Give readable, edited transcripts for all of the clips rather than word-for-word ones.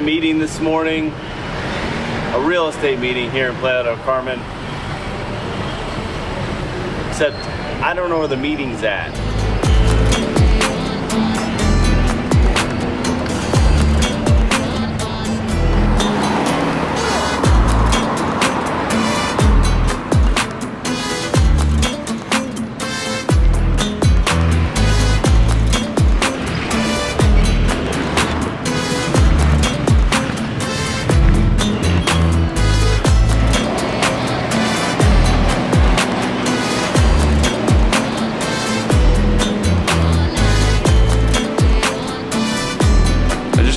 meeting this morning, a real estate meeting here in Playa del Carmen. Except I don't know where the meeting's at.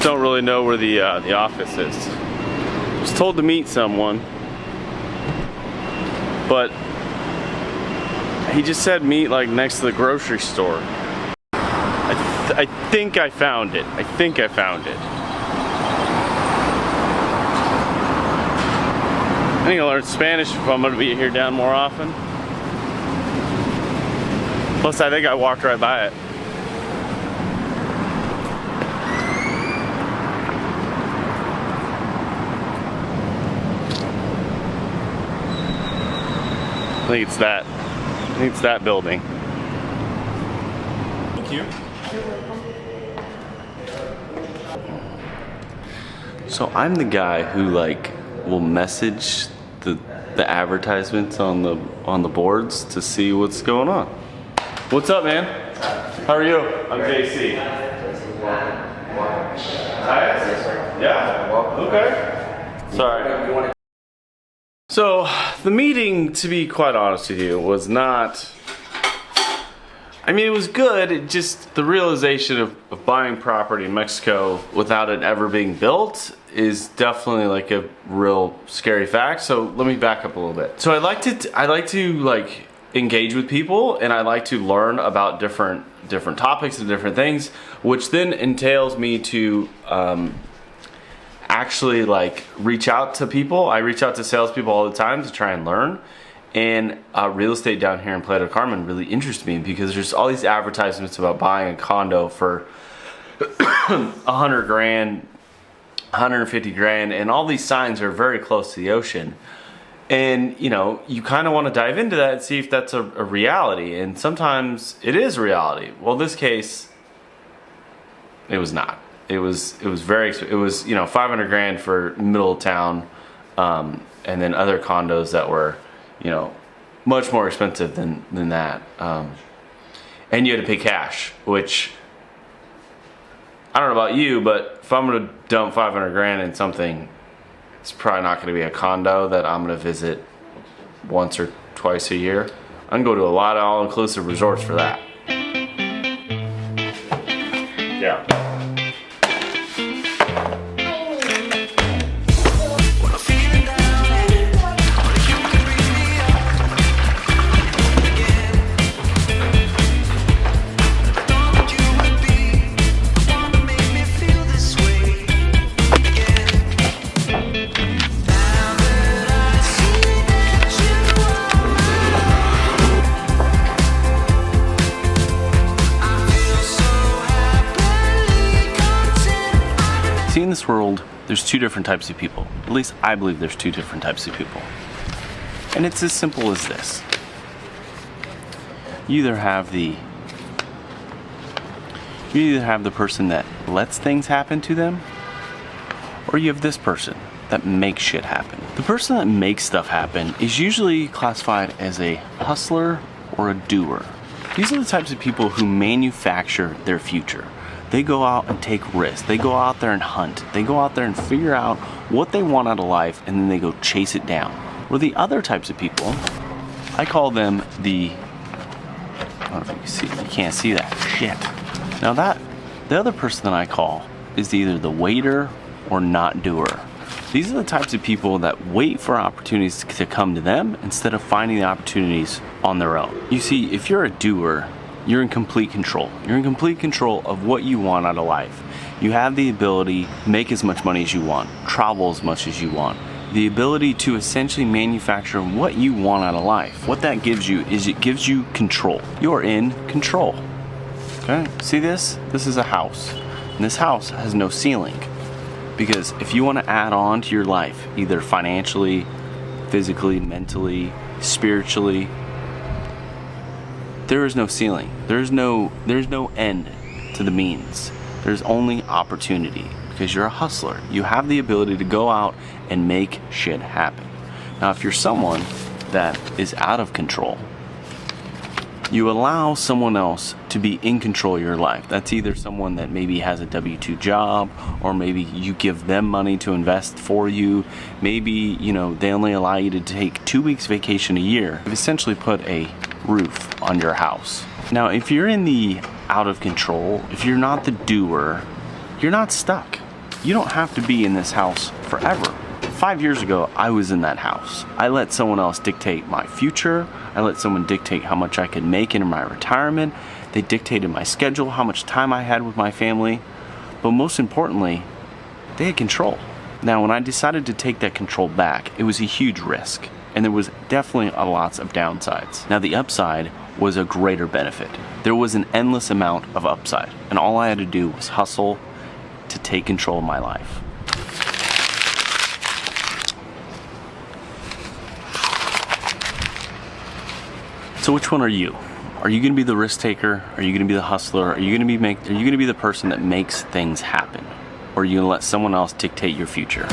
Don't really know where the office is. I was told to meet someone, but he just said meet like next to the grocery store. I think I found it. I think I found it. I think I'll learn Spanish if I'm gonna be here down more often. Plus, I think I walked right by it. I think it's that. I think it's that building. Thank you. So I'm the guy who like will message the advertisements on the boards to see what's going on. What's up, man? How are you? I'm JC. Yeah. Okay. Sorry. So the meeting, to be quite honest with you, was not, I mean, it was good. It just, the realization of buying property in Mexico without it ever being built is definitely like a real scary fact. So let me back up a little bit. So I like to like engage with people, and I like to learn about different topics and different things, which then entails me to actually like reach out to people. I reach out to salespeople all the time to try and learn. And real estate down here in Playa del Carmen really interests me because there's all these advertisements about buying a condo for 100 grand, 150 grand, and all these signs are very close to the ocean. And you know, you kind of want to dive into that and see if that's a reality. And sometimes it is reality. Well, in this case, it was not. It was very, it was, you know, 500 grand for middle of town, and then other condos that were, you know, much more expensive than that. And you had to pay cash, which I don't know about you, but if I'm gonna dump 500 grand in something, it's probably not gonna be a condo that I'm gonna visit once or twice a year. I can go to a lot of all-inclusive resorts for that. Yeah. See, in this world, there's two different types of people. At least I believe there's two different types of people. And it's as simple as this. You either have the person that lets things happen to them, or you have this person that makes shit happen. The person that makes stuff happen is usually classified as a hustler or a doer. These are the types of people who manufacture their future. They go out and take risks. They go out there and hunt. They go out there and figure out what they want out of life, and then they go chase it down. Or the other types of people, I call them the, I don't know if you can see, you can't see that, shit. Now the other person that I call is either the waiter or not doer. These are the types of people that wait for opportunities to come to them instead of finding the opportunities on their own. You see, if you're a doer, you're in complete control. You're in complete control of what you want out of life. You have the ability to make as much money as you want, travel as much as you want, the ability to essentially manufacture what you want out of life. What that gives you is it gives you control. You're in control. Okay, see this? This is a house. And this house has no ceiling. Because if you want to add on to your life, either financially, physically, mentally, spiritually, there is no ceiling. There's no end to the means. There's only opportunity, because you're a hustler. You have the ability to go out and make shit happen. Now, if you're someone that is out of control, you allow someone else to be in control of your life. That's either someone that maybe has a W-2 job, or maybe you give them money to invest for you. Maybe, they only allow you to take 2 weeks vacation a year. You've essentially put a roof on your house. Now, if you're in the out of control, if you're not the doer, you're not stuck. You don't have to be in this house forever. 5 years ago, I was in that house. I let someone else dictate my future. I let someone dictate how much I could make in my retirement. They dictated my schedule, how much time I had with my family. But most importantly, they had control. Now, when I decided to take that control back, it was a huge risk. And there was definitely lots of downsides. Now, the upside was a greater benefit. There was an endless amount of upside. And all I had to do was hustle to take control of my life. So which one are you? Are you going to be the risk taker? Are you going to be the hustler? Are you going to be the person that makes things happen? Or are you going to let someone else dictate your future?